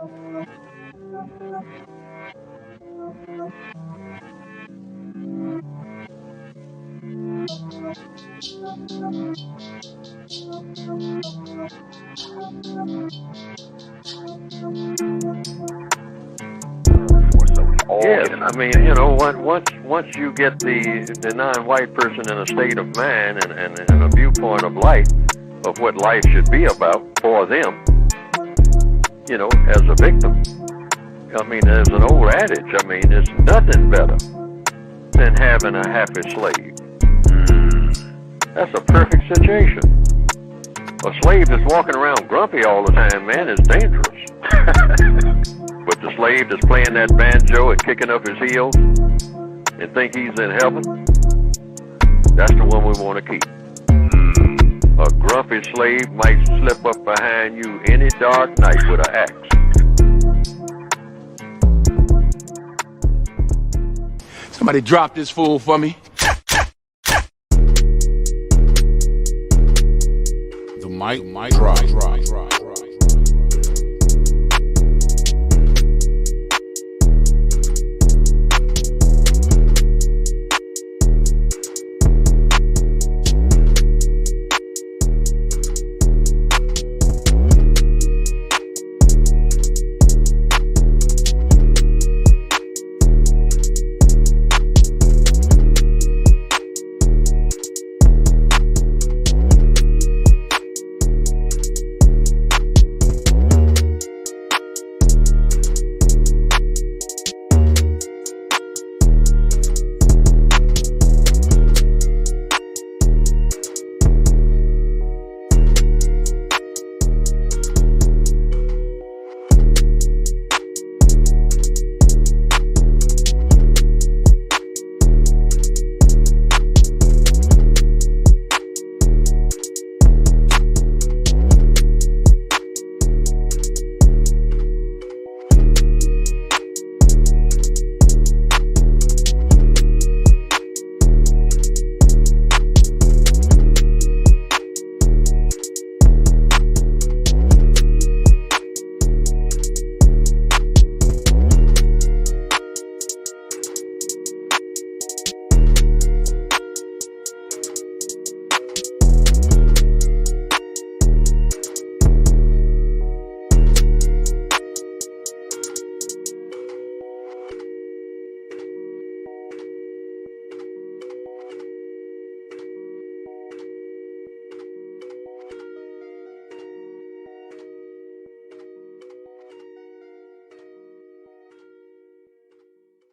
Yes, I mean, once you get the non-white person in a state of mind and a viewpoint of life, of what life should be about for them, as a victim. I mean, there's an old adage, there's nothing better than having a happy slave. That's a perfect situation. A slave that's walking around grumpy all the time, man, is dangerous. But the slave that's playing that banjo and kicking up his heels and think he's in heaven, that's the one we want to keep. A grumpy slave might slip up behind you any dark night with an axe. Somebody drop this fool for me. The mic drop.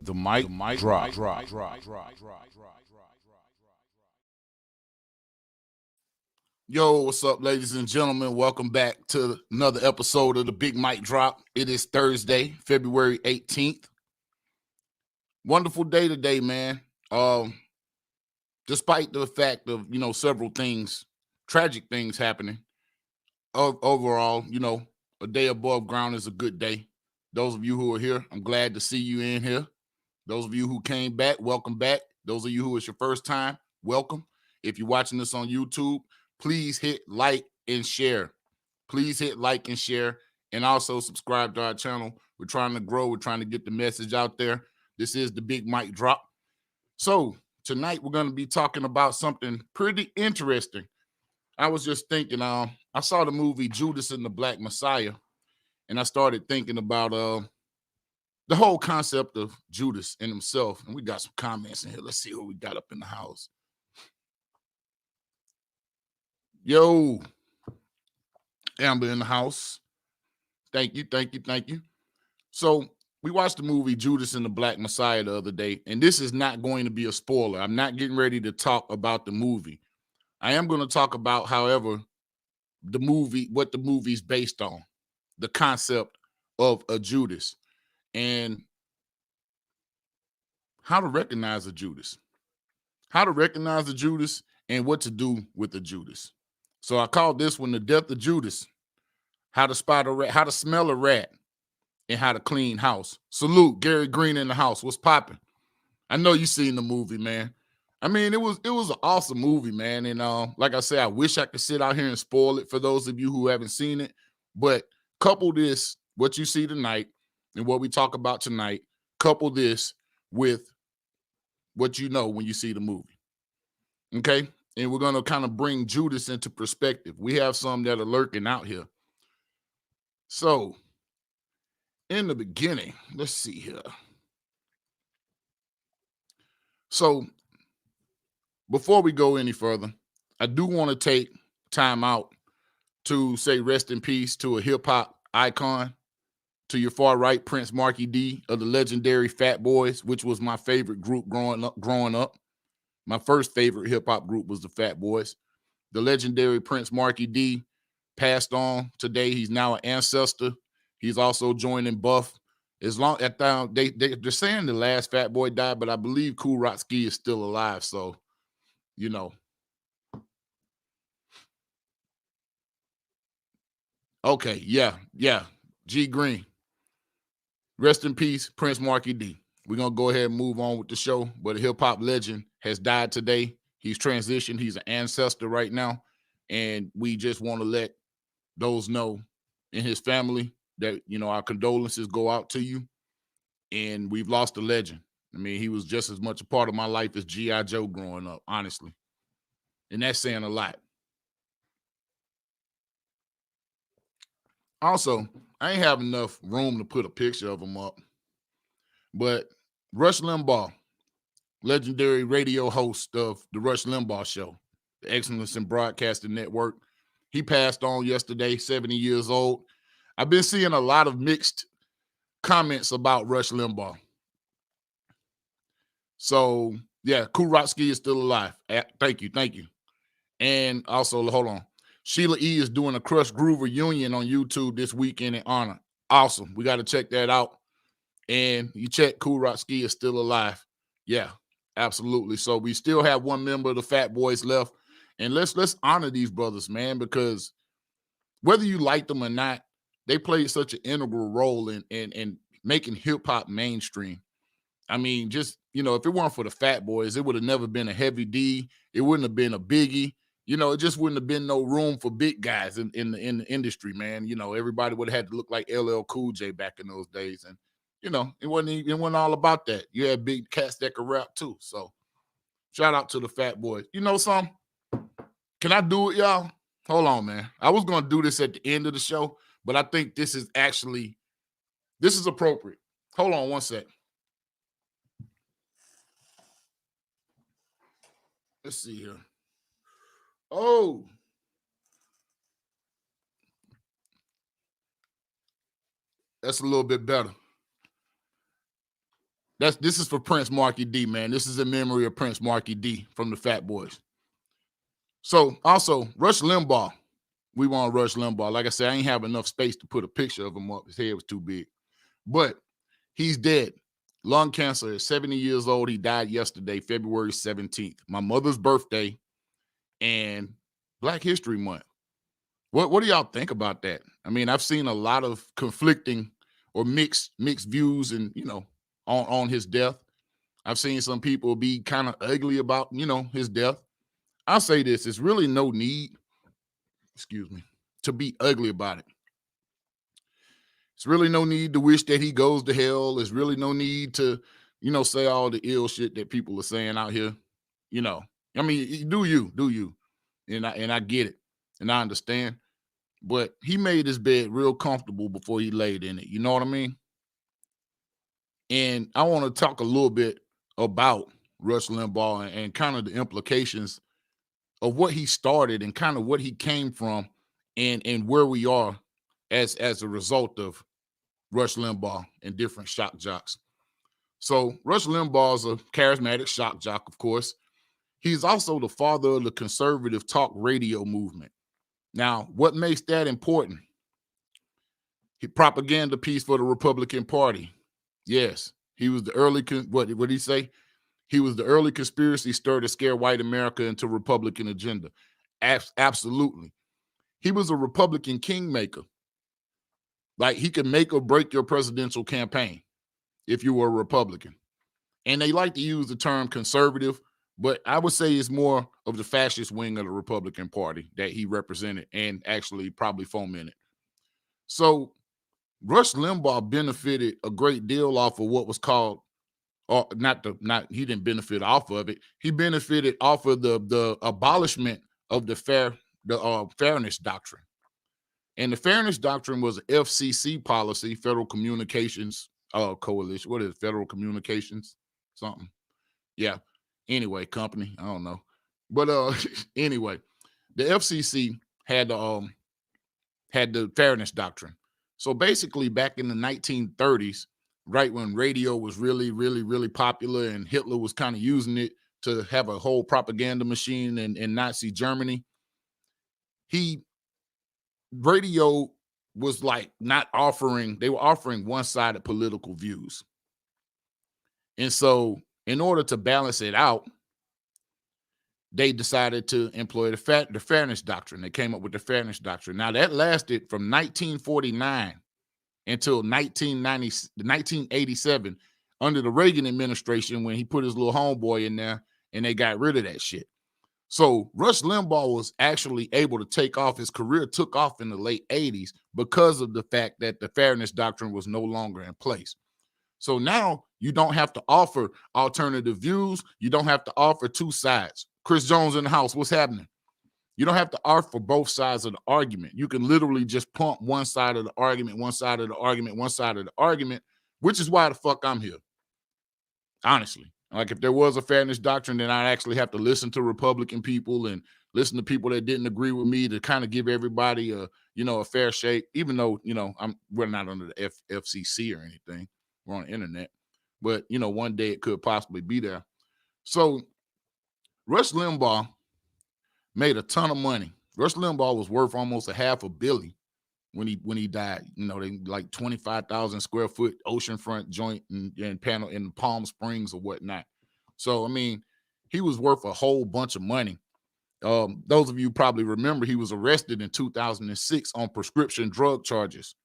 The mic drop. Yo, what's up, ladies and gentlemen? Welcome back to another episode of the Big Mic Drop. It is Thursday, February 18th. Wonderful day today, man. Despite the fact of, several things, tragic things happening, overall, a day above ground is a good day. Those of you who are here, I'm glad to see you in here. Those of you who came back, welcome back. Those of you who it's your first time, welcome. If you're watching this on YouTube, please hit like and share. Please hit like and share, and also subscribe to our channel. We're trying to grow. We're trying to get the message out there. This is the Big Mic Drop. So tonight we're going to be talking about something pretty interesting. I was just thinking, I saw the movie Judas and the Black Messiah, and I started thinking about the whole concept of Judas and himself. And we got some comments in here. Let's see who we got up in the house. Yo, Amber in the house. Thank you. So we watched the movie Judas and the Black Messiah the other day, and this is not going to be a spoiler. I'm not getting ready to talk about the movie. I am going to talk about, however, what the movie's based on, the concept of a Judas, and how to recognize a Judas, and what to do with a Judas. So I called this one The Death of Judas, how to spot a rat, how to smell a rat, and how to clean house. Salute, Gary Green in the house. What's popping? I know you seen the movie, man. I mean, it was an awesome movie, man. And like I said, I wish I could sit out here and spoil it for those of you who haven't seen it. But couple this what you see tonight and what we talk about tonight, couple this with what you know when you see the movie. Okay? And we're going to kind of bring Judas into perspective. We have some that are lurking out here. So, in the beginning, let's see here. So, before we go any further, I do want to take time out to say rest in peace to a hip-hop icon, to your far right, Prince Marky D of the legendary Fat Boys, which was my favorite group growing up. My first favorite hip-hop group was the Fat Boys. The legendary Prince Marky D passed on today. He's now an ancestor. He's also joining Buff. As long as they're saying the last Fat Boy died, but I believe Kool Rock-Ski is still alive. So, you know. Okay, yeah. G Green. Rest in peace, Prince Marky D. We're going to go ahead and move on with the show, but a hip-hop legend has died today. He's transitioned. He's an ancestor right now, and we just want to let those know in his family that, you know, our condolences go out to you, and we've lost a legend. I mean, he was just as much a part of my life as G.I. Joe growing up, honestly, and that's saying a lot. Also, I ain't have enough room to put a picture of him up, but Rush Limbaugh, legendary radio host of the Rush Limbaugh Show, the Excellence in Broadcasting Network, he passed on yesterday, 70 years old. I've been seeing a lot of mixed comments about Rush Limbaugh. So, yeah, Kool Rock-Ski is still alive. Thank you. And also, hold on. Sheila E. is doing a Crush Groove reunion on YouTube this weekend in honor. Awesome. We got to check that out. And you check, Kool Rock-Ski is still alive. Yeah, absolutely. So we still have one member of the Fat Boys left. And let's honor these brothers, man, because whether you like them or not, they played such an integral role in making hip-hop mainstream. I mean, just, you know, if it weren't for the Fat Boys, it would have never been a Heavy D. It wouldn't have been a Biggie. You know, it just wouldn't have been no room for big guys in the industry, man. You know, everybody would have had to look like LL Cool J back in those days. And, you know, it wasn't all about that. You had big cats that could rap too. So shout out to the Fat Boys. You know something? Can I do it, y'all? Hold on, man. I was going to do this at the end of the show, but I think this is appropriate. Hold on one sec. Let's see here. Oh. That's a little bit better. This is for Prince Marky D, man. This is in memory of Prince Marky D from the Fat Boys. So, also, Rush Limbaugh. We want Rush Limbaugh. Like I said, I ain't have enough space to put a picture of him up. His head was too big. But he's dead. Lung cancer at 70 years old. He died yesterday, February 17th. My mother's birthday and Black History Month. What do y'all think about that? I mean, I've seen a lot of conflicting or mixed views and, you know, on his death. I've seen some people be kind of ugly about, you know, his death. I'll say this, there's really no need, to be ugly about it. It's really no need to wish that he goes to hell. There's really no need to, you know, say all the ill shit that people are saying out here. You know, I mean, do you. And I get it. And I understand. But he made his bed real comfortable before he laid in it. You know what I mean? And I want to talk a little bit about Rush Limbaugh and kind of the implications of what he started and kind of what he came from and where we are as a result of Rush Limbaugh and different shock jocks. So Rush Limbaugh is a charismatic shock jock, of course. He's also the father of the conservative talk radio movement. Now, what makes that important? He propaganda piece for the Republican Party. Yes, he was the early, what did he say? He was the early conspiracy stir to scare white America into Republican agenda. Absolutely. He was a Republican kingmaker. Like, he could make or break your presidential campaign if you were a Republican. And they like to use the term conservative, but I would say it's more of the fascist wing of the Republican Party that he represented and actually probably fomented. So Rush Limbaugh benefited a great deal off of what was called, or he didn't benefit off of it. He benefited off of the abolishment of the fairness doctrine. And the fairness doctrine was an FCC policy, Federal Communications Coalition. What is it? Federal Communications something? Yeah. Anyway, company. I don't know. But anyway, the FCC had the fairness doctrine. So basically, back in the 1930s, right when radio was really, really, really popular, and Hitler was kind of using it to have a whole propaganda machine in Nazi Germany, radio was like they were offering one-sided political views. And so in order to balance it out, they decided to employ the fairness doctrine. They came up with the fairness doctrine. Now that lasted from 1949 until 1987 under the Reagan administration, when he put his little homeboy in there and they got rid of that shit. So Rush Limbaugh was actually able to take off. His career took off in the late 80s because of the fact that the fairness doctrine was no longer in place. So now you don't have to offer alternative views. You don't have to offer two sides. Chris Jones in the house, what's happening? You don't have to offer both sides of the argument. You can literally just pump one side of the argument, one side of the argument, one side of the argument, which is why the fuck I'm here. Honestly. Like, if there was a fairness doctrine, then I'd actually have to listen to Republican people and listen to people that didn't agree with me to kind of give everybody a fair shake, even though, we're not under the FCC or anything. We're on the internet. But, one day it could possibly be there. So Rush Limbaugh made a ton of money. Rush Limbaugh was worth almost $500 million when he died. They like 25,000 square foot oceanfront joint and panel in Palm Springs or whatnot. So, I mean, he was worth a whole bunch of money. Those of you probably remember he was arrested in 2006 on prescription drug charges.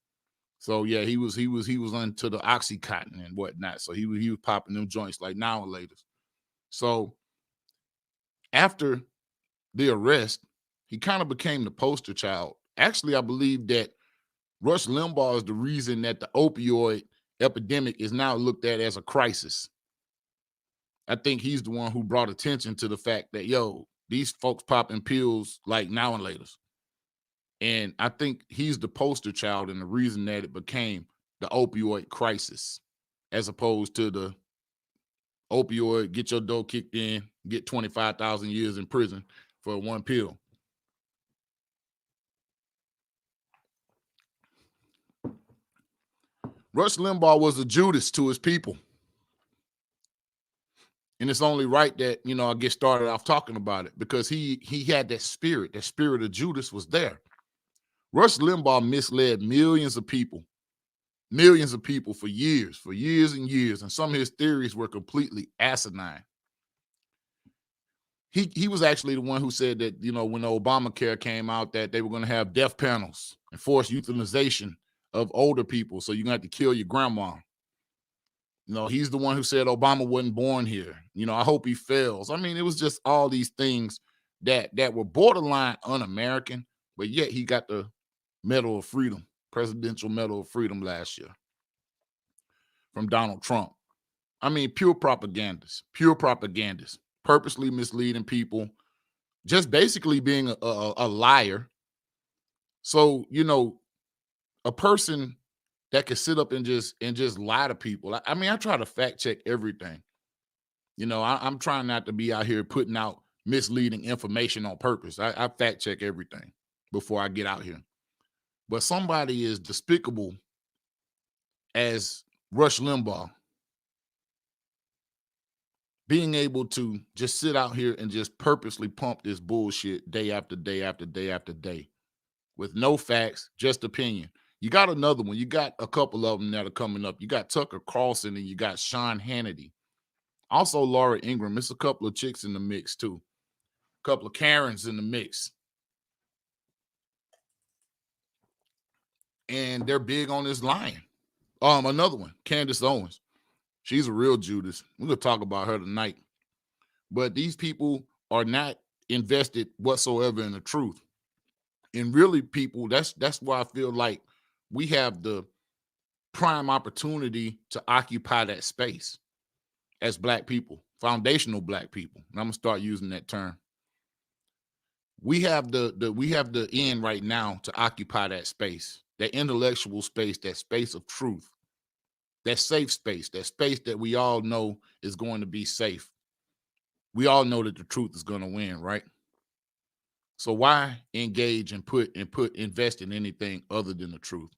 So yeah, he was onto the Oxycontin and whatnot. So he was popping them joints like now and later. So after the arrest, he kind of became the poster child. Actually, I believe that Rush Limbaugh is the reason that the opioid epidemic is now looked at as a crisis. I think he's the one who brought attention to the fact that, these folks popping pills like now and later. And I think he's the poster child and the reason that it became the opioid crisis, as opposed to the opioid, get your dough kicked in, get 25,000 years in prison for one pill. Rush Limbaugh was a Judas to his people. And it's only right that, I get started off talking about it, because he had that spirit of Judas was there. Rush Limbaugh misled millions of people for years and years. And some of his theories were completely asinine. He was actually the one who said that, when the Obamacare came out, that they were going to have death panels and forced euthanization of older people. So you're going to have to kill your grandma. He's the one who said Obama wasn't born here. I hope he fails. I mean, it was just all these things that were borderline un-American, but yet he got the Medal of Freedom, Presidential Medal of Freedom last year from Donald Trump. I mean, pure propagandists, purposely misleading people, just basically being a liar. So, a person that could sit up and just lie to people. I mean, I try to fact check everything. I'm trying not to be out here putting out misleading information on purpose. I fact check everything before I get out here. But somebody as despicable as Rush Limbaugh being able to just sit out here and just purposely pump this bullshit day after day after day after day with no facts, just opinion. You got another one. You got a couple of them that are coming up. You got Tucker Carlson and you got Sean Hannity. Also Laura Ingraham. It's a couple of chicks in the mix too. A couple of Karens in the mix. And they're big on this lying. Another one, Candace Owens. She's a real Judas. We're going to talk about her tonight. But these people are not invested whatsoever in the truth. And really, people, that's why I feel like we have the prime opportunity to occupy that space as Black people, foundational Black people. And I'm gonna start using that term. We have the end right now to occupy that space, that intellectual space, that space of truth, that safe space, that space that we all know is going to be safe. We all know that the truth is going to win, right? So why engage and invest in anything other than the truth?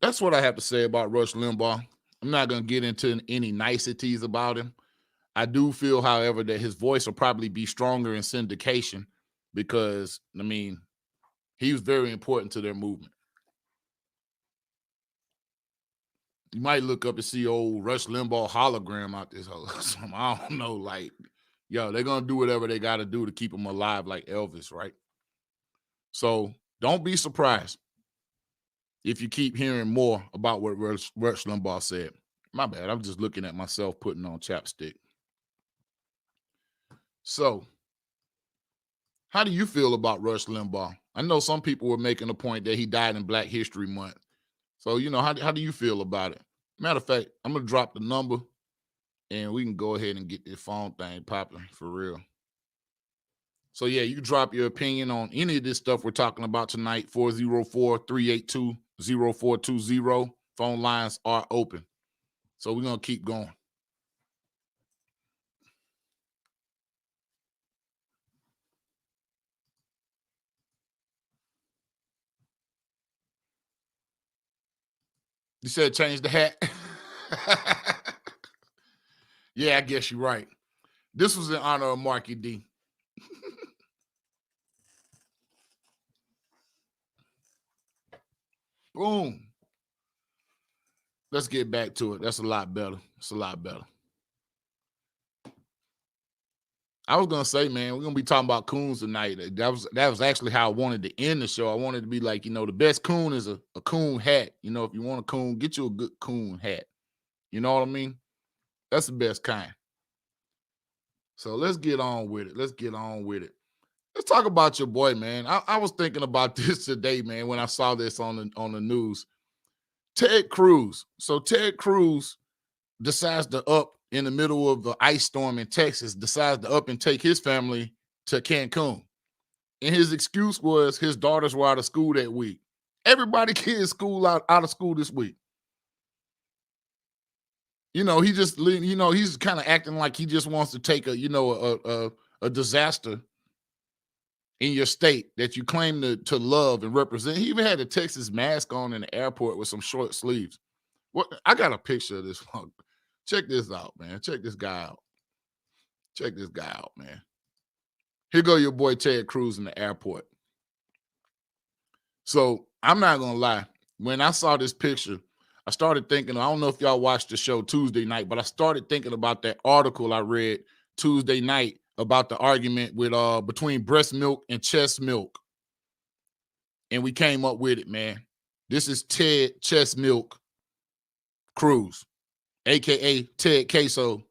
That's what I have to say about Rush Limbaugh. I'm not going to get into any niceties about him. I do feel, however, that his voice will probably be stronger in syndication because, I mean, he was very important to their movement. You might look up and see old Rush Limbaugh hologram out this whole something. I don't know, like, yo, they're going to do whatever they got to do to keep him alive like Elvis, right? So don't be surprised if you keep hearing more about what Rush Limbaugh said. My bad. I'm just looking at myself putting on chapstick. So how do you feel about Rush Limbaugh? I know some people were making a point that he died in Black History Month. So, you know, how do you feel about it? Matter of fact, I'm going to drop the number and we can go ahead and get this phone thing popping for real. So, yeah, you can drop your opinion on any of this stuff we're talking about tonight, 404-382-0420. Phone lines are open. So we're going to keep going. You said change the hat? Yeah, I guess you're right. This was in honor of Marky D. Boom. Let's get back to it. That's a lot better. It's a lot better. I was gonna say, man, we're gonna be talking about coons tonight. That was actually how I wanted to end the show. I wanted to be like, you know, the best coon is a coon hat. You know, if you want a coon, get you a good coon hat. You know what I mean? That's the best kind. So let's get on with it. Let's talk about your boy, man. I was thinking about this today, man, when I saw this on the news. Ted Cruz. So Ted Cruz decides to up in the middle of the ice storm in Texas, decides to up and take his family to Cancun. And his excuse was his daughters were out of school that week. Everybody kids school out of school this week. You know, he just, you know, he's kind of acting like he just wants to take a disaster in your state that you claim to love and represent. He even had a Texas mask on in the airport with some short sleeves. What? I got a picture of this one. Check this out, man. Check this guy out. Check this guy out, man. Here go your boy Ted Cruz in the airport. So I'm not gonna lie. When I saw this picture, I started thinking, I don't know if y'all watched the show Tuesday night, but I started thinking about that article I read Tuesday night about the argument with between breast milk and chest milk. And we came up with it, man. This is Ted Chest Milk Cruz, aka Ted Queso,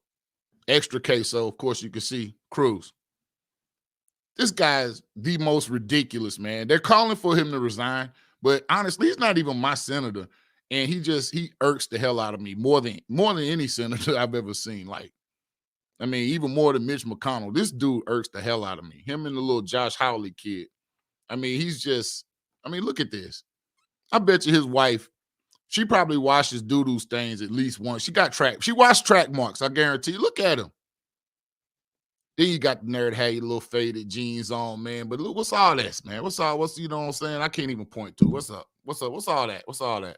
extra queso, of course you can see Cruz. This guy is the most ridiculous, man. They're calling for him to resign, but honestly, he's not even my senator. And he irks the hell out of me more than any senator I've ever seen. Like, I mean, even more than Mitch McConnell. This dude irks the hell out of me. Him and the little Josh Hawley kid. I mean, look at this. I bet you his wife, she probably washes doo-doo stains at least once. She washed track marks, I guarantee. Look at him. Then you got the nerd, had your little faded jeans on, man. But look, what's all this, man? What's you know what I'm saying? I can't even point to. What's up? What's all that? What's all that?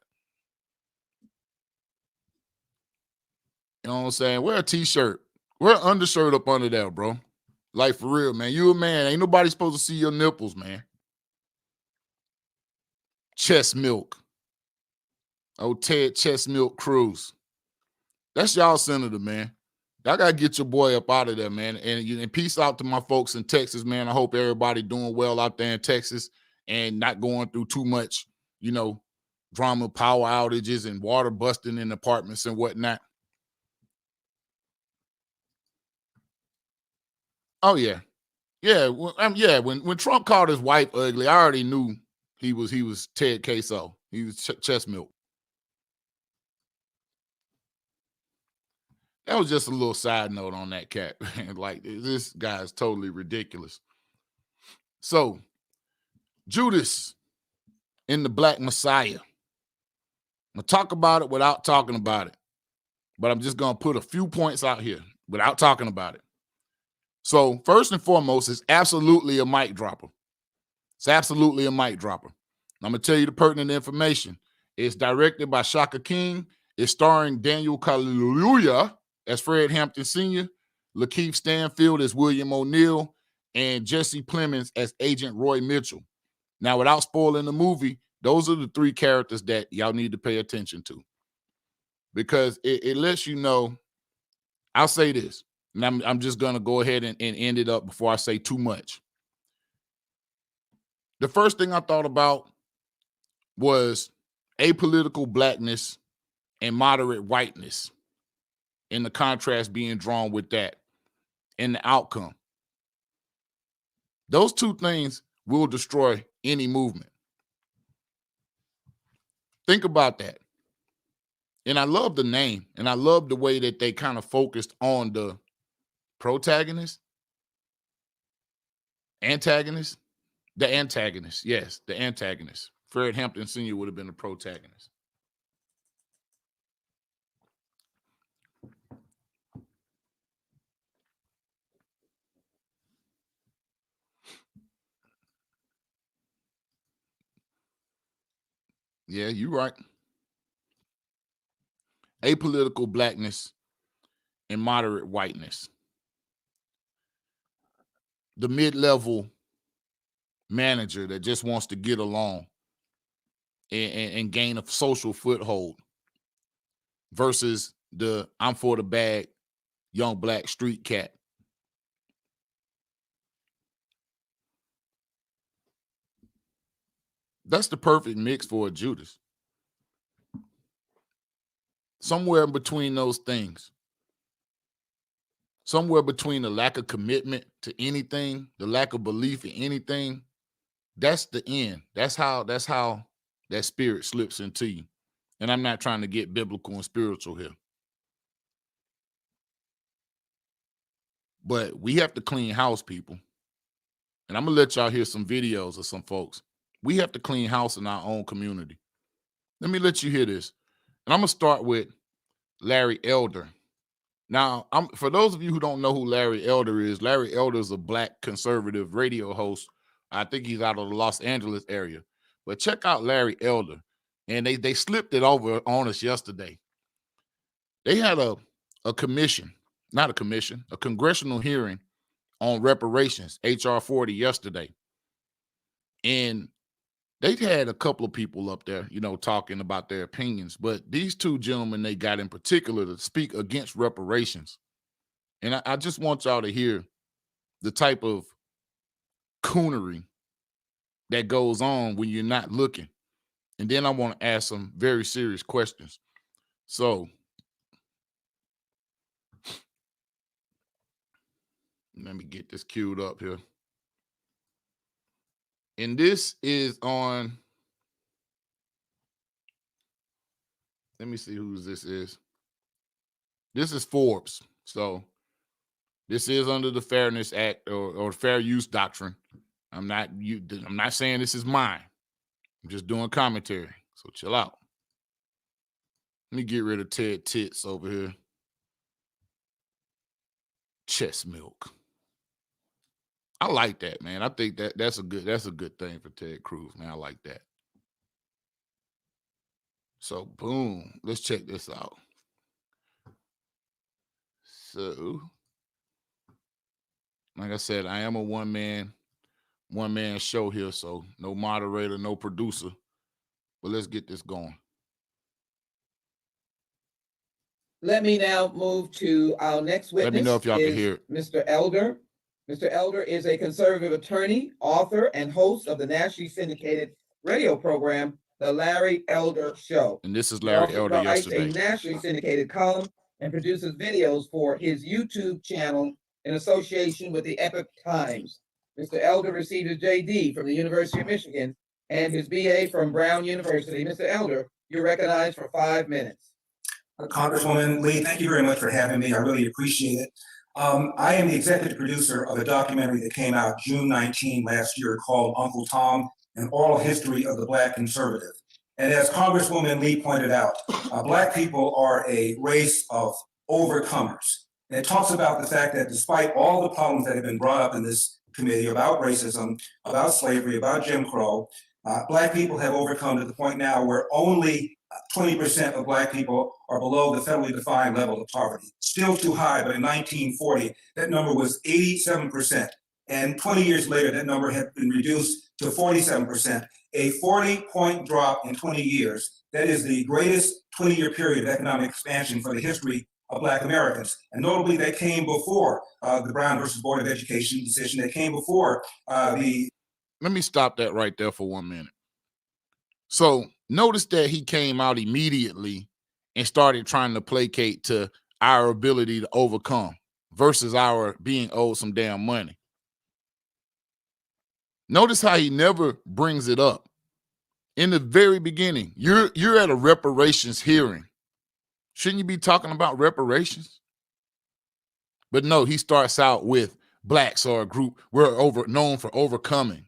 You know what I'm saying? Wear a t-shirt. Wear an undershirt up under there, bro. Like, for real, man. You a man. Ain't nobody supposed to see your nipples, man. Chest milk. Oh, Ted Chest Milk Cruz. That's y'all senator, man. Y'all got to get your boy up out of there, man. And peace out to my folks in Texas, man. I hope everybody doing well out there in Texas and not going through too much, you know, drama, power outages, and water busting in apartments and whatnot. Oh, yeah. Yeah. When Trump called his wife ugly, I already knew He was Ted Queso. He was chest milk. That was just a little side note on that cat. Like, this guy is totally ridiculous. So, Judas in the Black Messiah. I'm going to talk about it without talking about it. But I'm just going to put a few points out here without talking about it. So, first and foremost, it's absolutely a mic dropper. It's absolutely a mic dropper. I'm going to tell you the pertinent information. It's directed by Shaka King. It's starring Daniel Kaluuya as Fred Hampton Sr., Lakeith Stanfield as William O'Neill, and Jesse Plemons as Agent Roy Mitchell. Now, without spoiling the movie, those are the three characters that y'all need to pay attention to, because it lets you know. I'll say this, and I'm just going to go ahead and end it up before I say too much. The first thing I thought about was apolitical blackness and moderate whiteness, and the contrast being drawn with that and the outcome. Those two things will destroy any movement. Think about that. And I love the name, and I love the way that they kind of focused on the protagonist, antagonist, the antagonist. Yes, the antagonist. Fred Hampton Sr. would have been the protagonist. Yeah, you're right. Apolitical blackness and moderate whiteness. The mid-level manager that just wants to get along and gain a social foothold versus the I'm for the bag young black street cat. That's the perfect mix for a Judas. Somewhere in between those things. Somewhere between the lack of commitment to anything, the lack of belief in anything. That's the end. That's how that spirit slips into you. And I'm not trying to get biblical and spiritual here. But we have to clean house, people. And I'm going to let y'all hear some videos of some folks. We have to clean house in our own community. Let me let you hear this. And I'm going to start with Larry Elder. Now, for those of you who don't know who Larry Elder is a black conservative radio host. I think he's out of the Los Angeles area. But check out Larry Elder. And they slipped it over on us yesterday. They had a congressional hearing on reparations, HR 40 yesterday. And they had a couple of people up there, talking about their opinions. But these two gentlemen they got in particular to speak against reparations. And I just want y'all to hear the type of coonery that goes on when you're not looking. And then I want to ask some very serious questions. So let me get this queued up here. And this is on, let me see whose this is. This is Forbes. So this is under the Fairness Act or Fair Use Doctrine. I'm not saying this is mine. I'm just doing commentary. So chill out. Let me get rid of Ted Tits over here. Chest milk. I like that, man. I think that's a good thing for Ted Cruz, man. I like that. So boom, let's check this out. So, like I said, I am a one-man show here, so no moderator, no producer. But let's get this going. Let me now move to our next witness. Let me know if y'all can hear it. Mr. Elder. Mr. Elder is a conservative attorney, author, and host of the nationally syndicated radio program, The Larry Elder Show. And this is Larry Elder yesterday. He writes a nationally syndicated column and produces videos for his YouTube channel in association with the Epoch Times. Mr. Elder received a JD from the University of Michigan and his BA from Brown University. Mr. Elder, you're recognized for 5 minutes. Congresswoman Lee, thank you very much for having me. I really appreciate it. I am the executive producer of a documentary that came out June 19 last year called Uncle Tom, An Oral History of the Black Conservative. And as Congresswoman Lee pointed out, Black people are a race of overcomers. And it talks about the fact that despite all the problems that have been brought up in this committee about racism, about slavery, about Jim Crow, Black people have overcome to the point now where only 20% of Black people are below the federally defined level of poverty. Still too high, but in 1940, that number was 87%. And 20 years later, that number had been reduced to 47%, a 40-point drop in 20 years. That is the greatest 20-year period of economic expansion for the history of Black Americans. And notably, that came before the Brown versus Board of Education decision. That came before the... Let me stop that right there for 1 minute. So notice that he came out immediately and started trying to placate to our ability to overcome versus our being owed some damn money. Notice how he never brings it up. In the very beginning, you're at a reparations hearing. Shouldn't you be talking about reparations? But no, he starts out with Blacks are a group we're known for overcoming.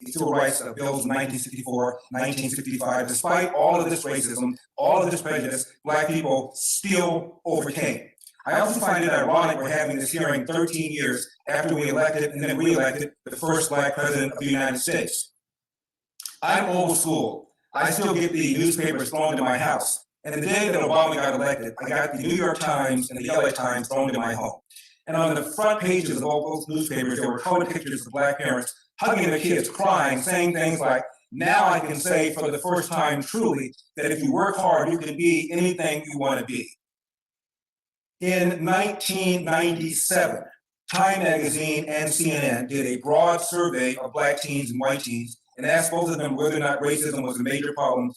Civil rights bills in 1964, 1965, despite all of this racism, all of this prejudice, Black people still overcame. I also find it ironic we're having this hearing 13 years after we elected and then re-elected the first Black president of the United States. I'm old school. I still get the newspapers thrown into my house. And the day that Obama got elected, I got the New York Times and the LA Times thrown into my home. And on the front pages of all those newspapers, there were colored pictures of Black parents hugging their kids, crying, saying things like, now I can say for the first time truly that if you work hard, you can be anything you want to be. In 1997, Time Magazine and CNN did a broad survey of Black teens and white teens and asked both of them whether or not racism was a major problem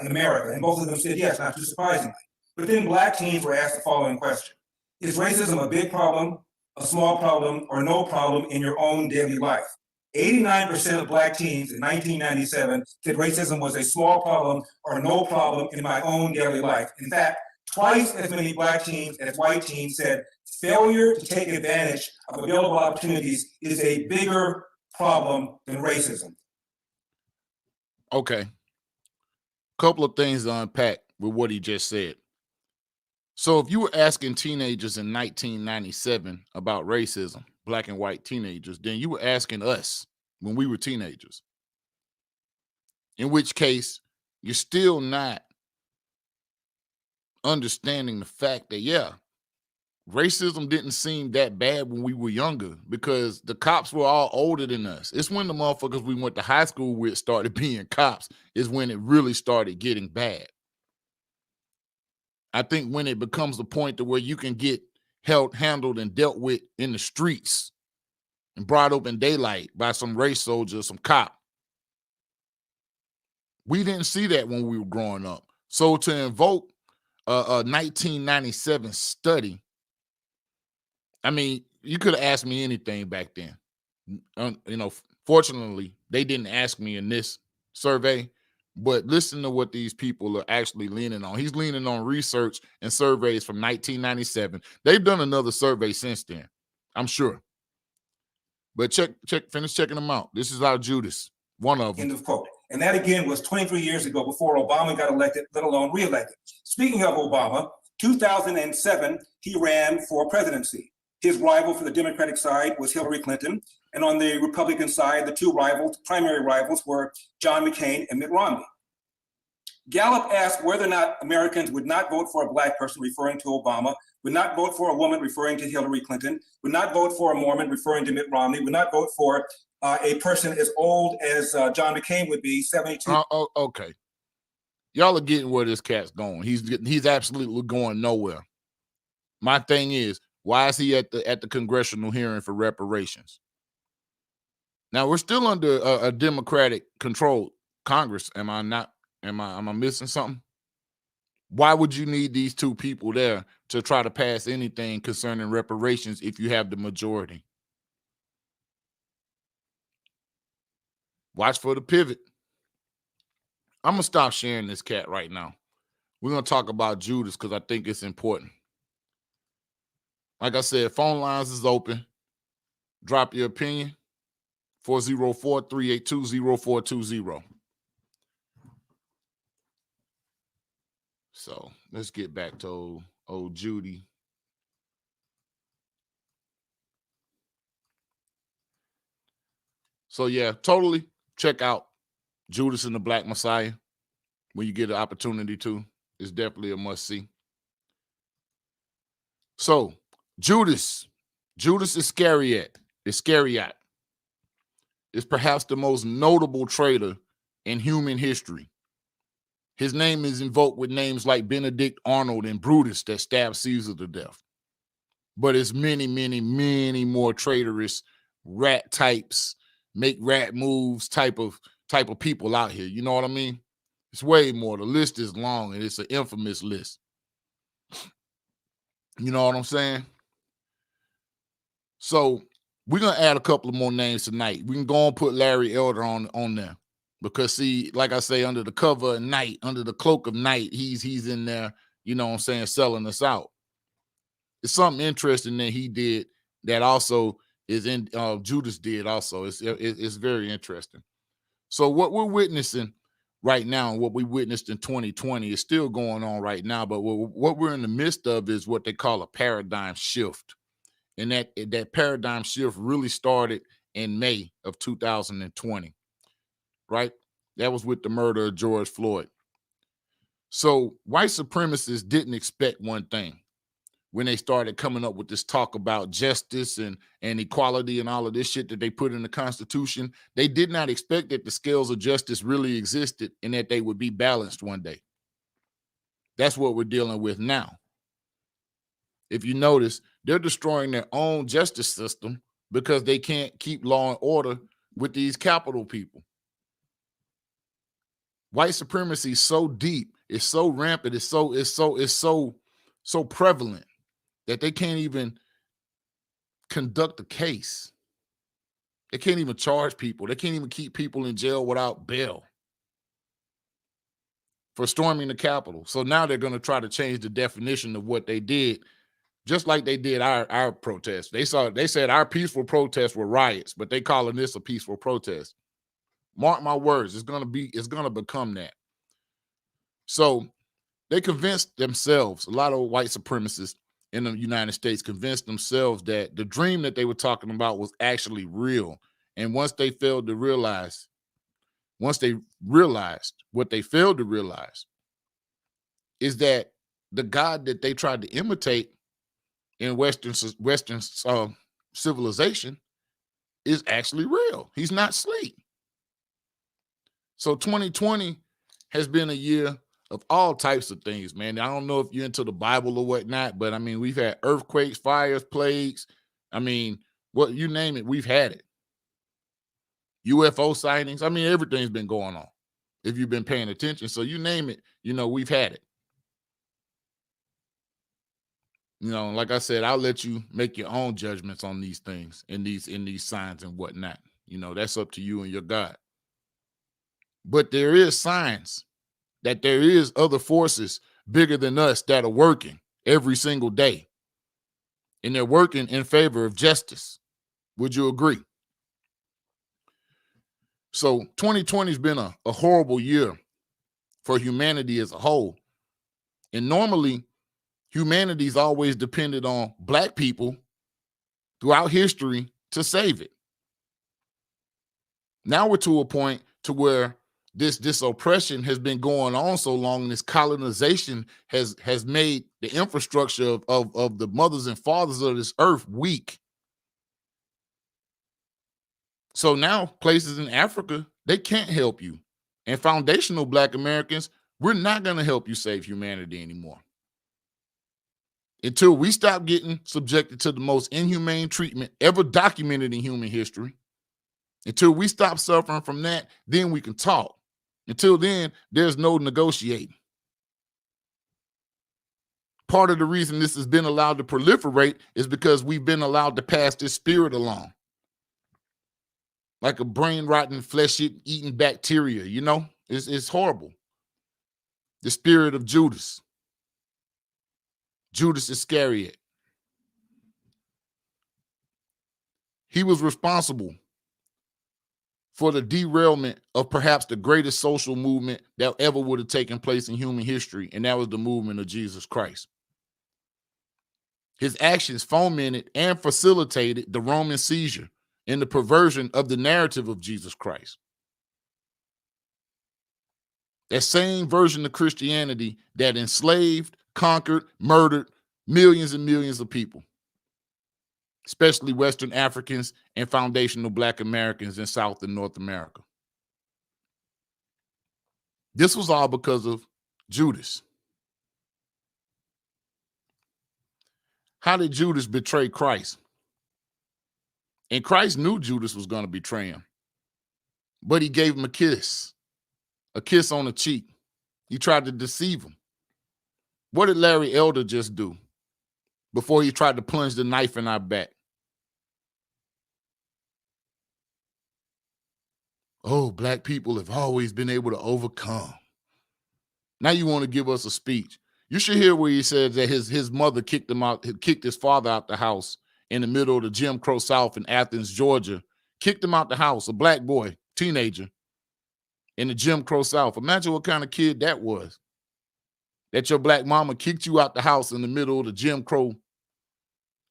in America. And both of them said yes, not too surprisingly. But then Black teens were asked the following question: is racism a big problem, a small problem, or no problem in your own daily life? 89% of Black teens in 1997 said racism was a small problem or no problem in my own daily life. In fact, twice as many Black teens as white teens said failure to take advantage of available opportunities is a bigger problem than racism. Okay. Couple of things to unpack with what he just said. So if you were asking teenagers in 1997 about racism, Black and white teenagers, then you were asking us when we were teenagers. In which case, you're still not understanding the fact that, yeah, racism didn't seem that bad when we were younger because the cops were all older than us. It's when the motherfuckers we went to high school with started being cops is when it really started getting bad. I think when it becomes the point to where you can get handled and dealt with in the streets and brought up in daylight by some race soldier, some cop. We didn't see that when we were growing up. So to invoke a 1997 study, I mean, you could have asked me anything back then. You know, fortunately, they didn't ask me in this survey, but listen to what these people are actually leaning on. He's leaning on research and surveys from 1997. They've done another survey since then, I'm sure. But finish checking them out. This is our Judas, one of them. End of quote. And that again was 23 years ago before Obama got elected, let alone reelected. Speaking of Obama, 2007, he ran for presidency. His rival for the Democratic side was Hillary Clinton. And on the Republican side, the two primary rivals were John McCain and Mitt Romney. Gallup asked whether or not Americans would not vote for a Black person, referring to Obama, would not vote for a woman, referring to Hillary Clinton, would not vote for a Mormon, referring to Mitt Romney, would not vote for a person as old as John McCain would be, 72. Okay. Y'all are getting where this cat's going. He's absolutely going nowhere. My thing is, why is he at the congressional hearing for reparations? Now we're still under a Democratic controlled Congress. Am I missing something? Why would you need these two people there to try to pass anything concerning reparations if you have the majority? Watch for the pivot. I'm going to stop sharing this cat right now. We're going to talk about Judas because I think it's important. Like I said, phone lines is open. Drop your opinion. 404-382-0420. So let's get back to old Judy. So yeah, totally check out Judas and the Black Messiah when you get an opportunity to. It's definitely a must-see. So Judas Iscariot is perhaps the most notable traitor in human history. His name is invoked with names like Benedict Arnold and Brutus that stabbed Caesar to death. But it's many, many, many more traitorous rat types, make rat moves type of people out here. You know what I mean? It's way more. The list is long and it's an infamous list. You know what I'm saying? So we're going to add a couple of more names tonight. We can go and put Larry Elder on there. Because see, like I say, under the cover of night, under the cloak of night, he's in there, you know what I'm saying, selling us out. It's something interesting that he did that also is in Judas did also. It's very interesting. So what we're witnessing right now, what we witnessed in 2020 is still going on right now, but what we're in the midst of is what they call a paradigm shift. And that paradigm shift really started in May of 2020. Right? That was with the murder of George Floyd. So white supremacists didn't expect one thing when they started coming up with this talk about justice and equality and all of this shit that they put in the Constitution. They did not expect that the scales of justice really existed and that they would be balanced one day. That's what we're dealing with now. If you notice, they're destroying their own justice system because they can't keep law and order with these capital people. White supremacy is so deep, it's so rampant, it's so prevalent that they can't even conduct a case. They can't even charge people. They can't even keep people in jail without bail for storming the Capitol. So now they're going to try to change the definition of what they did, just like they did our protests. They said our peaceful protests were riots, but they calling this a peaceful protest. Mark my words, it's going to become that. So they convinced themselves, a lot of white supremacists in the United States convinced themselves that the dream that they were talking about was actually real. And once they realized what they failed to realize is that the God that they tried to imitate in Western civilization is actually real. He's not asleep. So 2020 has been a year of all types of things, man. I don't know if you're into the Bible or whatnot, but I mean, we've had earthquakes, fires, plagues. I mean, what you name it, we've had it. UFO sightings. I mean, everything's been going on if you've been paying attention. So you name it, we've had it. Like I said, I'll let you make your own judgments on these things in these signs and whatnot. That's up to you and your God. But there is signs that there is other forces bigger than us that are working every single day. And they're working in favor of justice. Would you agree? So 2020 has been a horrible year for humanity as a whole. And normally, humanity's always depended on Black people throughout history to save it. Now we're to a point to where this oppression has been going on so long, and this colonization has made the infrastructure of the mothers and fathers of this earth weak. So now places in Africa, they can't help you. And foundational Black Americans, we're not going to help you save humanity anymore. Until we stop getting subjected to the most inhumane treatment ever documented in human history, until we stop suffering from that, then we can talk. Until then, there's no negotiating. Part of the reason this has been allowed to proliferate is because we've been allowed to pass this spirit along. like a brain-rotting, flesh-eating bacteria, you know? It's horrible. The spirit of Judas. Judas Iscariot. He was responsible for the derailment of perhaps the greatest social movement that ever would have taken place in human history, and that was the movement of Jesus Christ. His actions fomented and facilitated the Roman seizure and the perversion of the narrative of Jesus Christ. That same version of Christianity that enslaved, conquered, murdered millions and millions of people, especially Western Africans and foundational Black Americans in South and North America. This was all because of Judas. How did Judas betray Christ? And Christ knew Judas was going to betray him, but he gave him a kiss on the cheek. He tried to deceive him. What did Larry Elder just do before he tried to plunge the knife in our back? Oh, Black people have always been able to overcome. Now you want to give us a speech. You should hear where he said that his mother kicked his father out the house in the middle of the Jim Crow South in Athens, Georgia. Kicked him out the house, a Black boy, teenager, in the Jim Crow South. Imagine what kind of kid that was. That your Black mama kicked you out the house in the middle of the Jim Crow,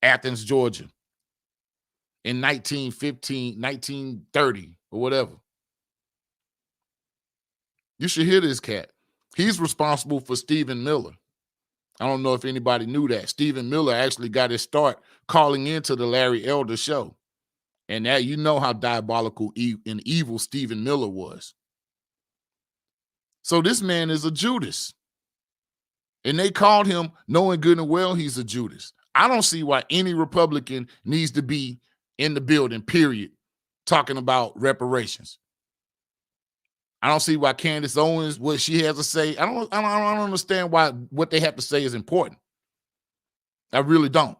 Athens, Georgia, in 1915, 1930, or whatever. You should hear this cat. He's responsible for Stephen Miller. I don't know if anybody knew that. Stephen Miller actually got his start calling into the Larry Elder show. And now you know how diabolical and evil Stephen Miller was. So this man is a Judas. And they called him, knowing good and well he's a Judas. I don't see why any Republican needs to be in the building, period, talking about reparations. I don't see why Candace Owens, what she has to say. I don't understand why what they have to say is important. I really don't.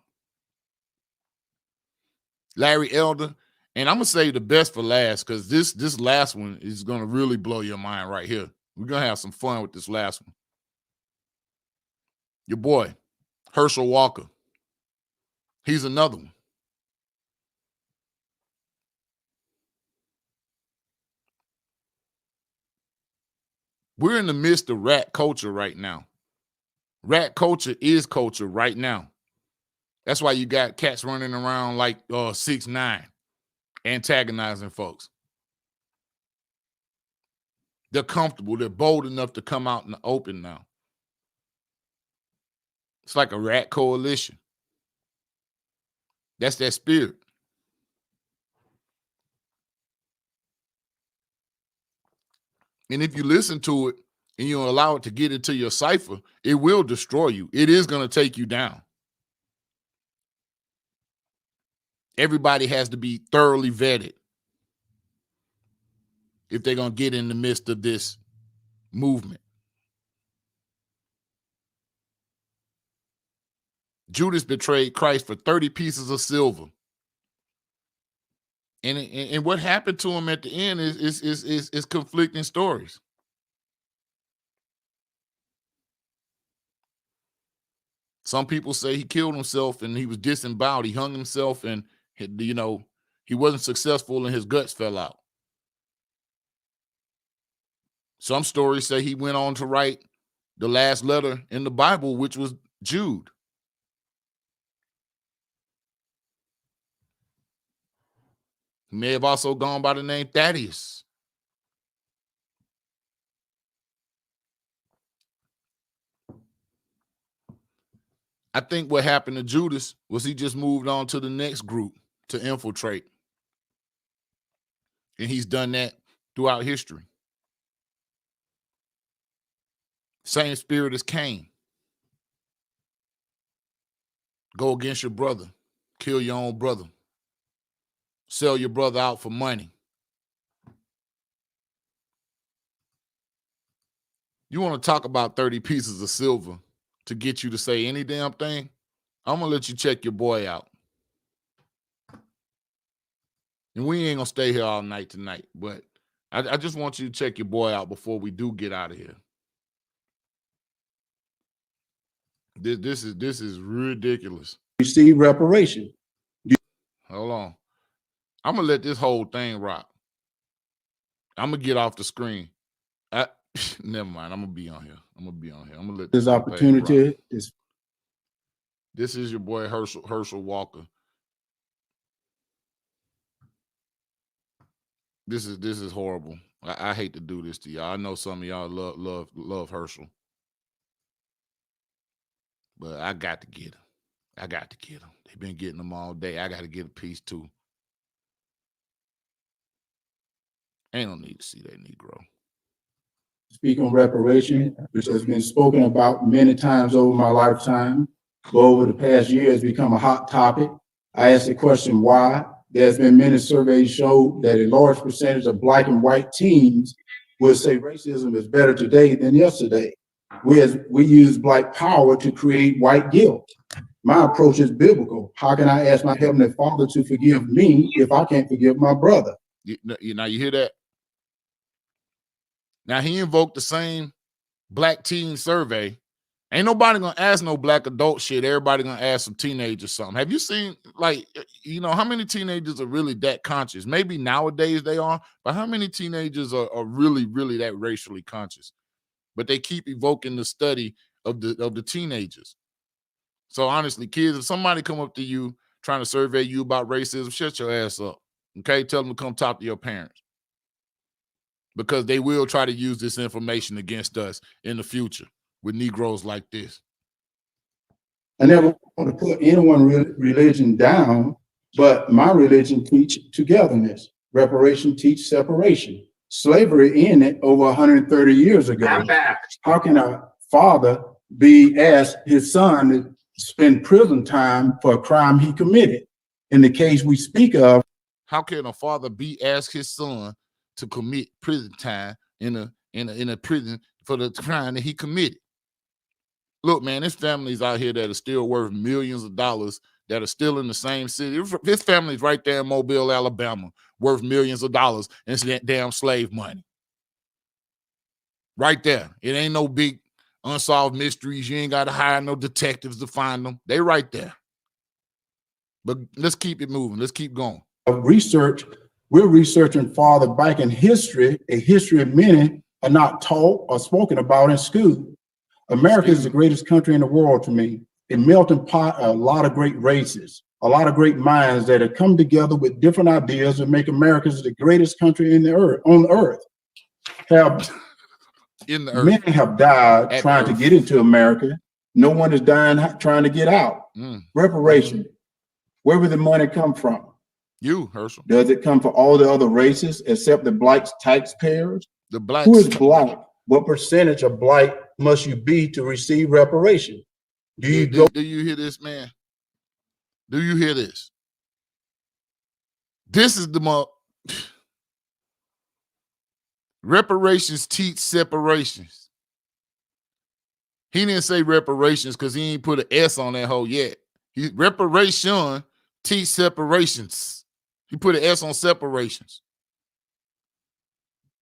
Larry Elder, and I'm gonna say the best for last, because this last one is gonna really blow your mind right here. We're gonna have some fun with this last one. Your boy, Herschel Walker. He's another one. We're in the midst of rat culture right now. Rat culture is culture right now. That's why you got cats running around like 6ix9ine, antagonizing folks. They're comfortable. They're bold enough to come out in the open now. It's like a rat coalition. That's that spirit. And if you listen to it and you allow it to get into your cipher, it will destroy you. It is going to take you down. Everybody has to be thoroughly vetted if they're going to get in the midst of this movement. Judas betrayed Christ for 30 pieces of silver. And what happened to him at the end is conflicting stories. Some people say he killed himself and he was disemboweled. He hung himself and, you know, he wasn't successful and his guts fell out. Some stories say he went on to write the last letter in the Bible, which was Jude. He may have also gone by the name Thaddeus. I think what happened to Judas was he just moved on to the next group to infiltrate. And he's done that throughout history. Same spirit as Cain. Go against your brother. Kill your own brother. Sell your brother out for money. You want to talk about 30 pieces of silver to get you to say any damn thing? I'm going to let you check your boy out. And we ain't gonna stay here all night tonight, but I just want you to check your boy out before we do get out of here. This is ridiculous. Receive reparation. Hold on. I'm gonna let this whole thing rock. I'm gonna get off the screen. Never mind. I'm gonna be on here. I'm gonna let This opportunity is. This is your boy Herschel Walker. This is horrible. I hate to do this to y'all. I know some of y'all love Herschel, but I got to get him. They've been getting them all day. I got to get a piece too. Ain't no need to see that Negro. Speak on reparation, which has been spoken about many times over my lifetime, but over the past year has become a hot topic. I asked the question why. There's been many surveys show that a large percentage of Black and white teens would say racism is better today than yesterday. We use Black power to create white guilt. My approach is biblical. How can I ask my Heavenly Father to forgive me if I can't forgive my brother? Now you hear that? Now he invoked the same Black teen survey. Ain't nobody gonna ask no Black adult shit. Everybody gonna ask some teenagers something. Have you seen, like, how many teenagers are really that conscious? Maybe nowadays they are, but how many teenagers are really, really that racially conscious? But they keep evoking the study of the teenagers. So honestly, kids, if somebody come up to you trying to survey you about racism, shut your ass up. Okay, tell them to come talk to your parents, because they will try to use this information against us in the future with Negroes like this. I never want to put anyone's religion down, but my religion teach togetherness. Reparation teach separation. Slavery ended over 130 years ago. I'm back. How can a father be asked his son to spend prison time for a crime he committed? In the case we speak of, how can a father be asked his son to commit prison time in a prison for the crime that he committed? Look, man, there's families out here that are still worth millions of dollars that are still in the same city. His family's right there in Mobile, Alabama, worth millions of dollars in that damn slave money. Right there. It ain't no big unsolved mysteries. You ain't got to hire no detectives to find them. They right there. But let's keep it moving. Let's keep going. Research, we're researching farther back in history, a history of many are not taught or spoken about in school. America is the greatest country in the world to me. A melting pot of a lot of great races, a lot of great minds that have come together with different ideas to make America the greatest country in the earth, on earth. Many have died trying to get into America. No one is dying trying to get out. Reparation. Where would the money come from? You, Herschel. Does it come for all the other races except the Black taxpayers? The Blacks. Who is Black? What percentage of Black must you be to receive reparation? Do you hear this, man? Do you hear this? This is the reparations teach separations. He didn't say reparations because he ain't put an S on that hole yet. Reparation teach separations. He put an S on separations.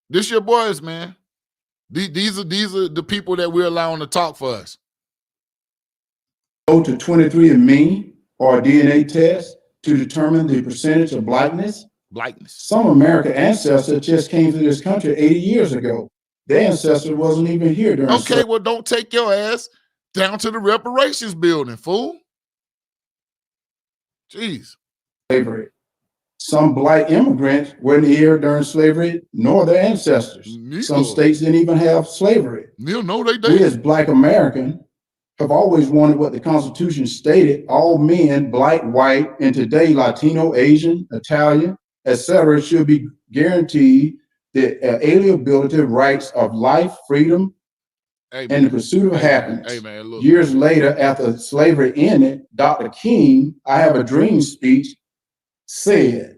This your boys, man. These are the people that we're allowing to talk for us. Go to 23andMe or a DNA test to determine the percentage of Blackness. Some American ancestors just came to this country 80 years ago. Their ancestor wasn't even here during. Okay, well, don't take your ass down to the reparations building, fool. Jeez. Slavery. Some Black immigrants weren't here during slavery, nor their ancestors. Some states didn't even have slavery. No, they did. We as Black Americans have always wanted what the Constitution stated: all men, Black, white, and today Latino, Asian, Italian, etc., should be guaranteed the alienability rights of life, freedom, and the pursuit of happiness. Hey, man, look. Years later, after slavery ended, Dr. King, I Have a Dream speech, said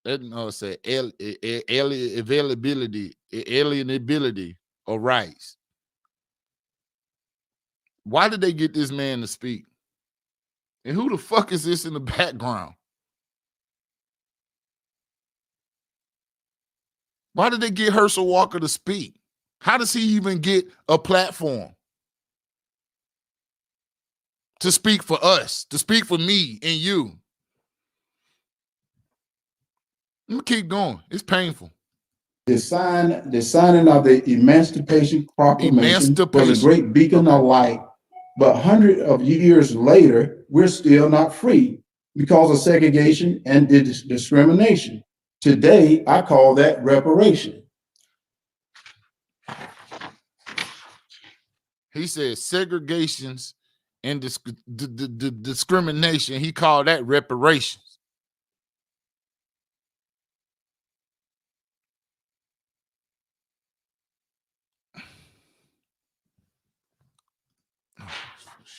alienability of rights. Why did they get this man to speak? And who the fuck is this in the background? Why did they get Herschel Walker to speak? How does he even get a platform to speak for us, to speak for me and you? Let me keep going. It's painful. The signing of the Emancipation Proclamation was a great beacon of light, but hundreds of years later, we're still not free because of segregation and discrimination. Today, I call that reparation. He said segregations and discrimination. He called that reparations.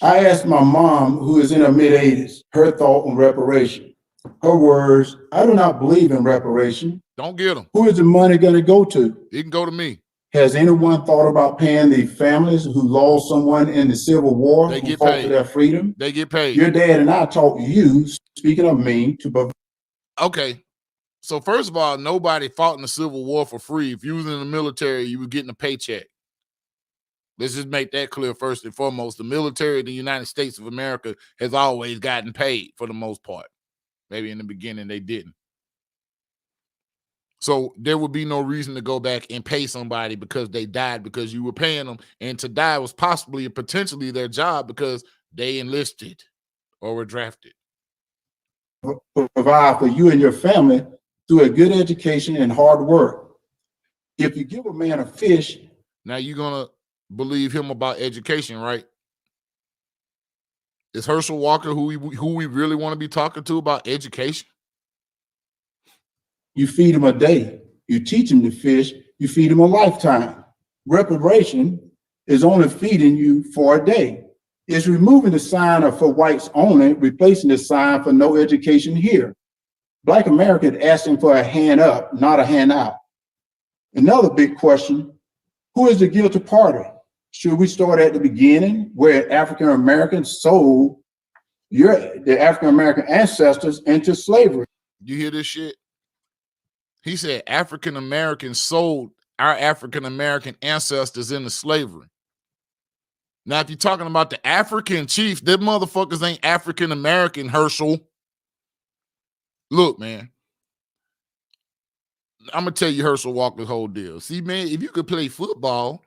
I asked my mom, who is in her mid-80s, her thought on reparation. Her words, I do not believe in reparation. Don't get them. Who is the money going to go to? It can go to me. Has anyone thought about paying the families who lost someone in the Civil War, They who get fought paid for their freedom? They get paid. Your dad and I taught you, speaking of me, to provide. Okay. So first of all, nobody fought in the Civil War for free. If you was in the military, you were getting a paycheck. Let's just make that clear first and foremost. The military of the United States of America has always gotten paid for the most part. Maybe in the beginning they didn't. So there would be no reason to go back and pay somebody because they died because you were paying them. And to die was possibly or potentially their job because they enlisted or were drafted. Provide for you and your family through a good education and hard work. If you give a man a fish. Now you're going to believe him about education, right? Is Herschel Walker who we really want to be talking to about education? You feed him a day. You teach him to fish. You feed him a lifetime. Reparation is only feeding you for a day. It's removing the sign of for whites only, replacing the sign for no education here. Black America is asking for a hand up, not a hand out. Another big question, who is the guilty party? Should we start at the beginning where African Americans sold the African American ancestors into slavery? You hear this shit? He said African Americans sold our African American ancestors into slavery. Now, if you're talking about the African chiefs, them motherfuckers ain't African American, Herschel. Look, man, I'm going to tell you Herschel Walker's whole deal. See, man, if you could play football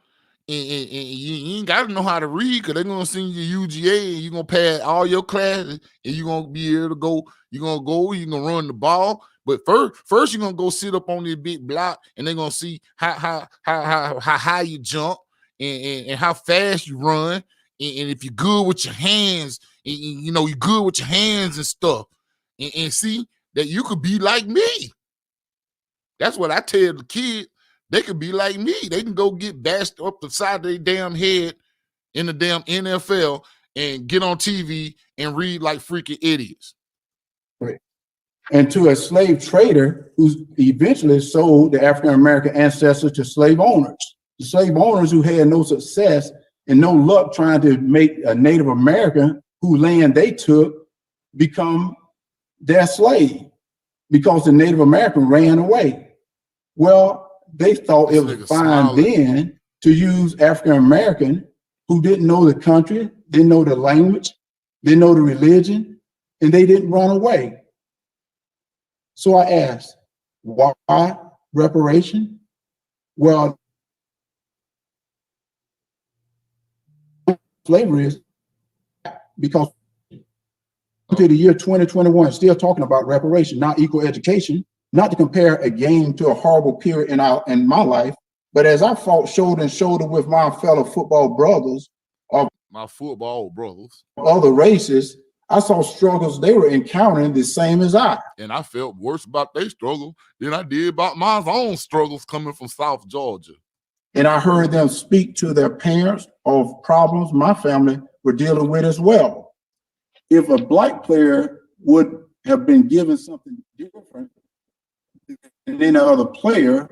and you ain't got to know how to read because they're going to send you UGA and you're going to pass all your classes and you're going to be able to go, you're going to run the ball. But first you're going to go sit up on this big block and they're going to see how high you jump and how fast you run. And if you're good with your hands, and, you know, you're good with your hands and stuff. And see that you could be like me. That's what I tell the kids. They could be like me. They can go get bashed up the side of their damn head in the damn NFL and get on TV and read like freaking idiots. Right. And to a slave trader who eventually sold the African American ancestors to slave owners. The slave owners who had no success and no luck trying to make a Native American whose land they took become their slave because the Native American ran away. Well, they thought it was fine then to use African American who didn't know the country, didn't know the language, didn't know the religion, and they didn't run away. So I asked, why reparation? Well, slavery is because until the year 2021, still talking about reparation, not equal education, not to compare a game to a horrible period in my life, but as I fought shoulder to shoulder with my fellow football brothers of other races, I saw struggles they were encountering the same as I. And I felt worse about their struggle than I did about my own struggles coming from South Georgia. And I heard them speak to their parents of problems my family were dealing with as well. If a Black player would have been given something different than any other player,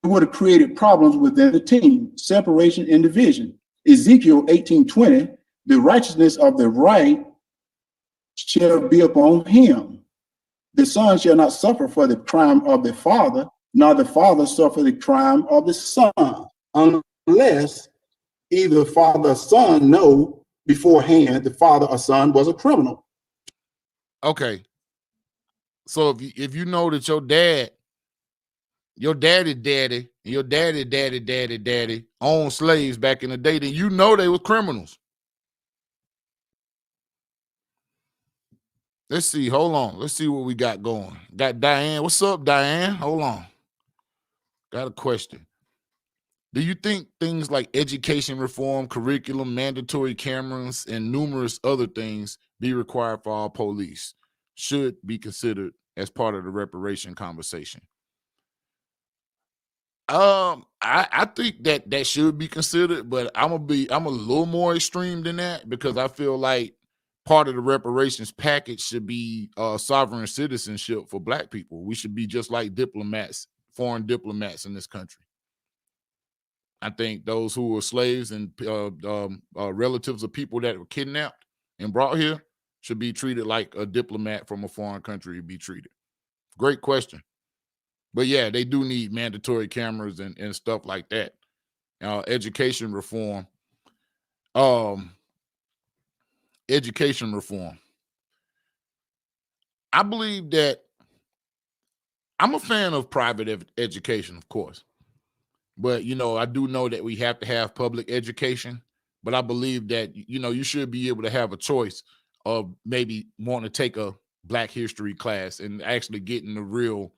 it would have created problems within the team, separation and division. Ezekiel 18:20, the righteousness of the right shall be upon him. The son shall not suffer for the crime of the father, nor the father suffer the crime of the son, unless either father or son know beforehand the father or son was a criminal. Okay. So if you know that your daddy, and your daddy owned slaves back in the day, then you know they were criminals. Let's see. Hold on. Let's see what we got going. Got Diane. What's up, Diane? Hold on. Got a question. Do you think things like education reform, curriculum, mandatory cameras, and numerous other things be required for all police should be considered as part of the reparation conversation? I think that should be considered, but I'm a little more extreme than that, because I feel like part of the reparations package should be sovereign citizenship for Black people. We should be just like diplomats, foreign diplomats in this country. I think those who were slaves and relatives of people that were kidnapped and brought here should be treated like a diplomat from a foreign country would be treated. Great question. But yeah, they do need mandatory cameras and stuff like that. Education reform. Education reform. I believe that I'm a fan of private education, of course. But, you know, I do know that we have to have public education. But I believe that, you know, you should be able to have a choice of maybe wanting to take a Black history class and actually getting the real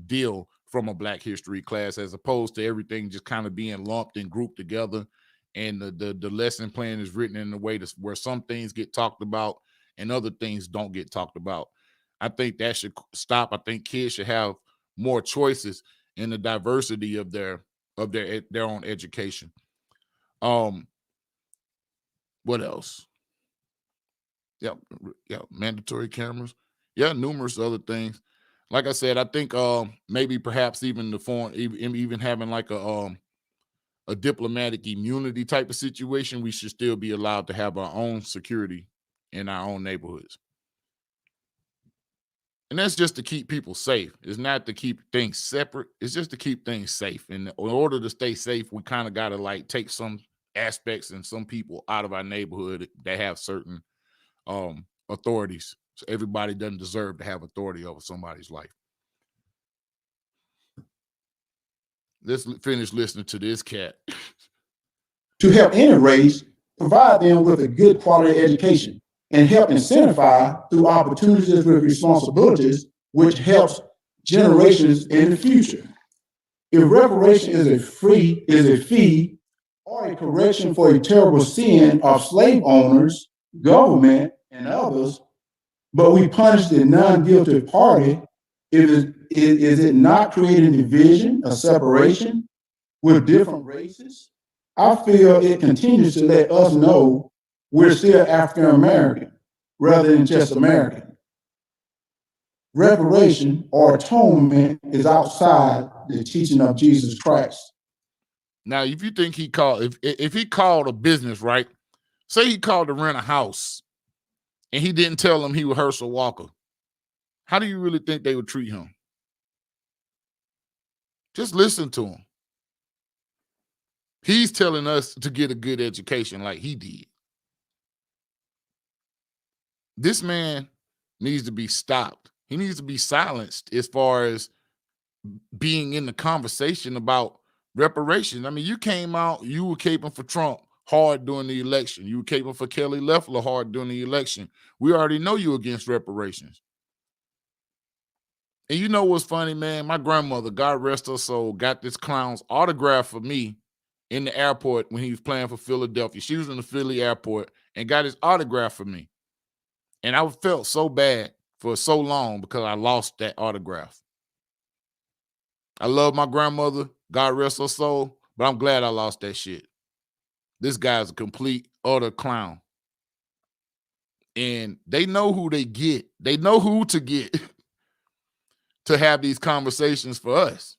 deal from a Black history class, as opposed to everything just kind of being lumped and grouped together. And the lesson plan is written in a way where some things get talked about and other things don't get talked about. I think that should stop. I think kids should have more choices in the diversity of their own education. What else? Yeah, mandatory cameras. Yeah, numerous other things. Like I said, I think maybe perhaps even the foreign, even having like a diplomatic immunity type of situation, we should still be allowed to have our own security in our own neighborhoods. And that's just to keep people safe. It's not to keep things separate. It's just to keep things safe. And in order to stay safe, we kind of got to like take some aspects and some people out of our neighborhood that have certain authorities. So everybody doesn't deserve to have authority over somebody's life. Let's finish listening to this cat. To help any race, provide them with a good quality education and help incentivize through opportunities with responsibilities, which helps generations in the future. If reparation is a fee or a correction for a terrible sin of slave owners, government, and others, but we punish the non-guilty party, is it not creating division or separation with different races? I feel it continues to let us know we're still African American rather than just American. Reparation or atonement is outside the teaching of Jesus Christ. Now, if you think he called, if he called a business, right? Say he called to rent a house and he didn't tell them he was Herschel Walker. How do you really think they would treat him? Just listen to him. He's telling us to get a good education like he did. This man needs to be stopped. He needs to be silenced as far as being in the conversation about reparations. I mean, you came out, you were caping for Trump hard during the election. You were caping for Kelly Loeffler hard during the election. We already know you against reparations. And you know what's funny, man? My grandmother, God rest her soul, got this clown's autograph for me in the airport when he was playing for Philadelphia. She was in the Philly airport and got his autograph for me. And I felt so bad for so long because I lost that autograph. I love my grandmother, God rest her soul, but I'm glad I lost that shit. This guy's a complete, utter clown. And they know who they get. They know who to get to have these conversations for us.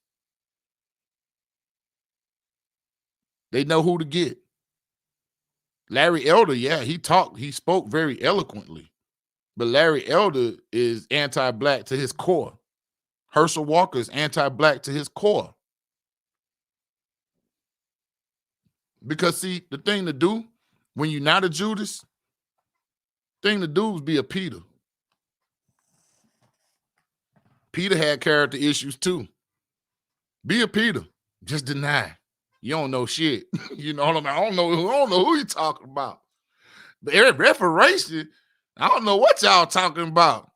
They know who to get. Larry Elder, yeah, he spoke very eloquently. But Larry Elder is anti-Black to his core. Herschel Walkers anti-black to his core. Because see, the thing to do when you're not a Judas, thing to do is be a Peter. Peter had character issues too. Be a Peter. Just deny. You don't know shit. You know what I mean? I don't know who you talking about. But reparation, I don't know what y'all talking about.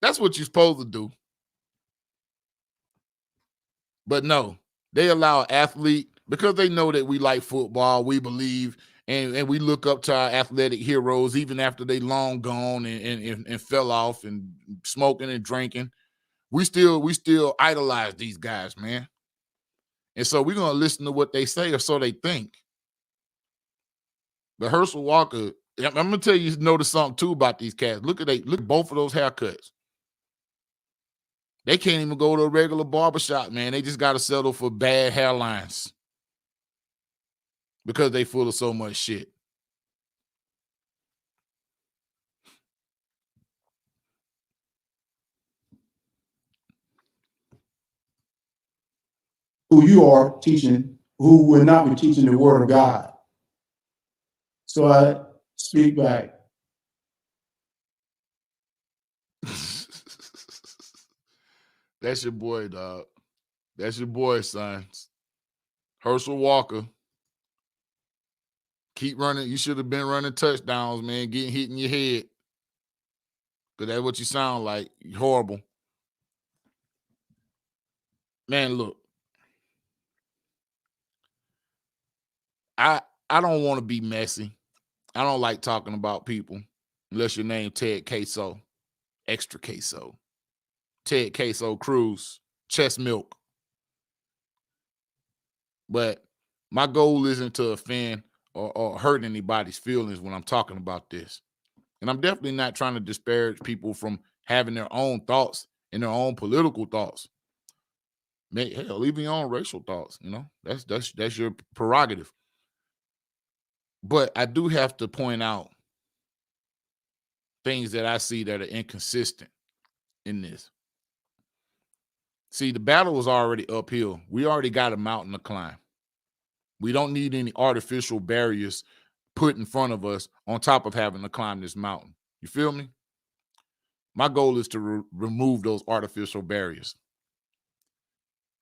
That's what you're supposed to do. But no, they allow an athlete, because they know that we like football, we believe, and we look up to our athletic heroes even after they long gone and fell off and smoking and drinking. We still idolize these guys, man. And so we're gonna listen to what they say, or so they think. But Herschel Walker, I'm gonna tell you, notice something too about these cats. Look at both of those haircuts. They can't even go to a regular barbershop, man. They just got to settle for bad hairlines because they full of so much shit. Who you are teaching, who will not be teaching the word of God. So I speak back. That's your boy, dog. That's your boy, sons. Herschel Walker. Keep running. You should have been running touchdowns, man. Getting hit in your head. Because that's what you sound like. You're horrible. Man, look. I don't want to be messy. I don't like talking about people unless your name Ted Queso. Extra Queso. Ted Queso Cruz. Chest milk. But my goal isn't to offend or hurt anybody's feelings when I'm talking about this. And I'm definitely not trying to disparage people from having their own thoughts and their own political thoughts. Hell, even your own racial thoughts, you know, that's your prerogative. But I do have to point out things that I see that are inconsistent in this. See, the battle was already uphill. We already got a mountain to climb. We don't need any artificial barriers put in front of us on top of having to climb this mountain. You feel me? My goal is to remove those artificial barriers.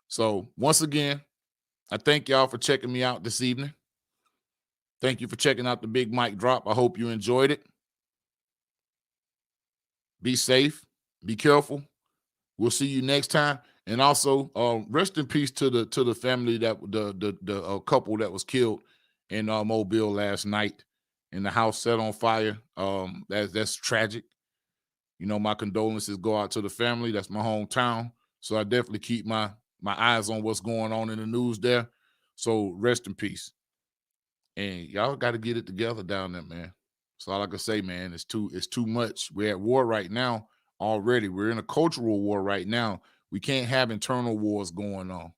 So once again, I thank y'all for checking me out this evening. Thank you for checking out the Big Mic Drop. I hope you enjoyed it. Be safe. Be careful. We'll see you next time. And also, rest in peace to the family that the couple that was killed in Mobile last night, and the house set on fire. That's tragic. You know, my condolences go out to the family. That's my hometown. So I definitely keep my eyes on what's going on in the news there. So rest in peace. And y'all got to get it together down there, man. That's all I can say, man. It's too much. We're at war right now already. We're in a cultural war right now. We can't have internal wars going on.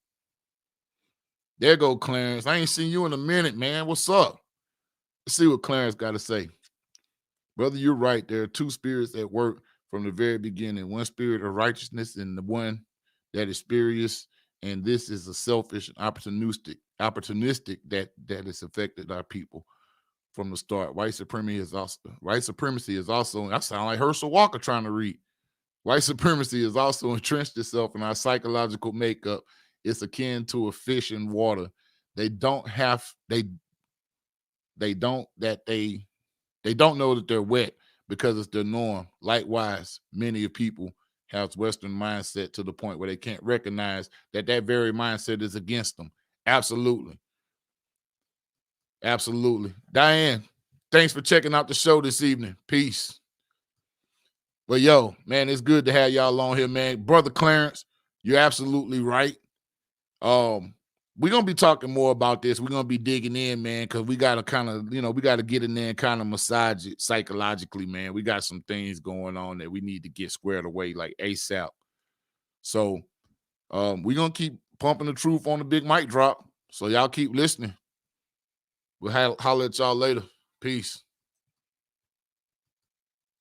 There go Clarence. I ain't seen you in a minute, man. What's up? Let's see what Clarence got to say. Brother, you're right. There are two spirits at work from the very beginning. One spirit of righteousness and the one that is spurious. And this is a selfish and opportunistic that has affected our people from the start. White supremacy is also, I sound like Herschel Walker trying to read. White supremacy has also entrenched itself in our psychological makeup. It's akin to a fish in water. They don't know that they're wet because it's their norm. Likewise, many people have Western mindset to the point where they can't recognize that very mindset is against them. Absolutely. Absolutely. Diane, thanks for checking out the show this evening. Peace. But yo, man, it's good to have y'all on here, man. Brother Clarence, you're absolutely right. We're gonna be talking more about this. We're gonna be digging in, man, because we gotta kind of, we gotta get in there and kind of massage it psychologically, man. We got some things going on that we need to get squared away, like ASAP. So we're gonna keep pumping the truth on the Big Mic Drop. So y'all keep listening. We'll holler at y'all later. Peace.